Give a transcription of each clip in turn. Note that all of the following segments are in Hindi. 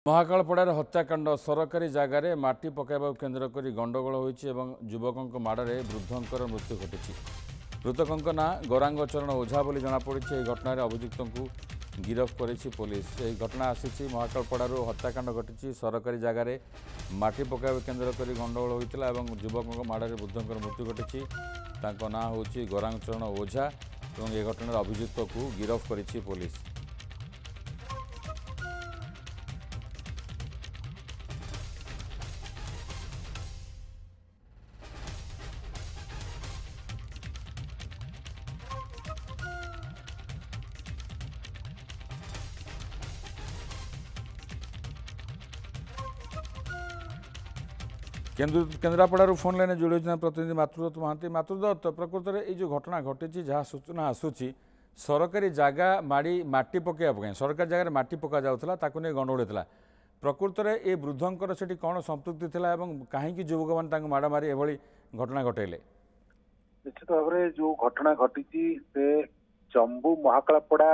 महाकालपड़ार हत्याकांड सरकारी जगार माटी पकाइबा केन्द्र कर गंडगोल होती युवकों माड़े वृद्धंकर मृत्यु घटी मृतकों ना गौरांगचरण ओझा बोली जमापड़ी। घटना अभियुक्त को गिरफ्त कर पुलिस। घटना आसी महाकालपड़ार हत्याकांड घटी सरकारी जगार माटी पकाइबा केन्द्र कर गंडगोल होता युवकों माड़े वृद्धंकर मृत्यु घटी। ना हूँ गौरांगचरण ओझा और यह घटनार अभियुक्त को गिरफ्त कर पुलिस। केन्द्रापड़ार फोन लाइन जोड़ी प्रतिनिधि मातृदत्त महांती। मातृदत्त, प्रकृत में ये जो घटना घटी जहाँ सूचना आसूची सरकारी जगह माटी पकड़ सरकारी जगह माटी पका जाऊला नहीं गंडगोल होता प्रकृत में ये वृद्धंकर से कौन संपृक्ति था कहीं युवक मैंने माड़ मारी एभली घटना घटेले? निश्चित भाव में जो घटना घटी से जम्बू महाकालपड़ा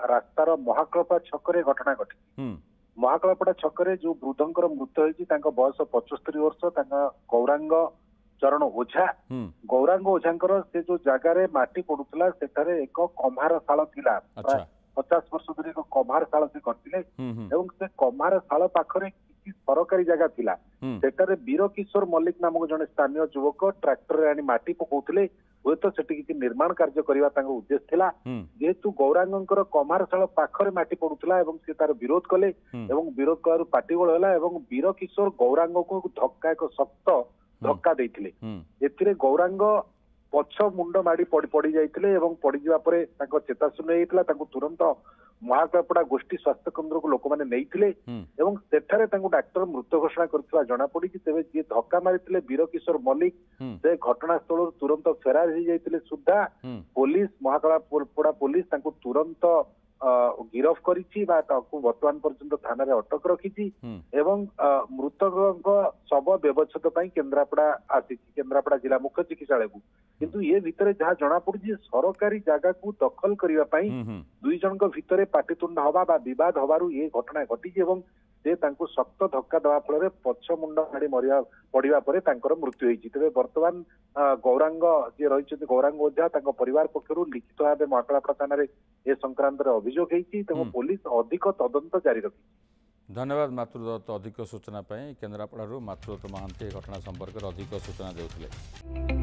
रास्तार महाकालपड़ा छकरे घटना घटी। महाकालपड़ा छकरे जो वृद्धंकर मृत्यु होती बयस 75 वर्ष गौरांग चरण ओझा। गौरांग ओझांकर से जो जगार माटी पड़ूला से एक कम्हार शाल थिला। 50 वर्ष धरी एक कम्हार शाल से करते से कम्हार शाल पाखरे किसी सरकारी जगह थिला। सेटारे वीर किशोर मल्लिक नामक जड़े स्थानीय युवक ट्राक्टर आनी माटी पकाउले हुए तो किसी निर्माण कार्य करने उद्देश्य थिला। जेहेतु गौरांगंकर कम्हार शाल पाखरे माटी पड़ूला से तार विरोध कले विरोध कर पाटीगोल है वीर किशोर गौरांग को धक्का एक शक्त धक्का देते। एथिरे गौरांग पछ मुंड माड़ी पड़ी जाते पड़ जावा चेताशून्य होता तुरंत महाकालपड़ा गोष्ठी स्वास्थ्य केन्द्र को लोक मैंने नहीं डाक्तर मृत घोषणा कर जमापड़ी। तेज जी धक्का मारी वीर किशोर मल्लिक से घटनास्थल तुरंत फेरार हो जाते सुधा पुलिस महाकालपड़ा पुलिस तुरंत गिरफ्त करी बर्तमान पर्यंत थाना अटक रखी मृतकों शव व्यवच्छेद केन्द्रापड़ा आसी केन्द्रापड़ा जिला मुख्य चिकित्सालय को। किंतु ये भितर जहाँ जना पड़ी सरकारी जगह को दखल करने दुई जन भितर पाटितुंड हवा बद हबारू ये घटना घटी से शक्त धक्का देवा फल पछ मुंड माड़ी मरिया पड़ा पर मृत्यु होती। तेज बर्तमान गौरांग जी रही गौरांग ओझा परिवार पक्षर लिखित भाव महाकालपड़ा थाना ए संक्रांत अभियोग होती पुलिस अधिक तदंत जारी रखी। धन्यवाद मातृदत्त। अधिक सूचना केन्द्रापड़ारू मातृदत्त महांती घटना संपर्क में अधिक सूचना देउथिले।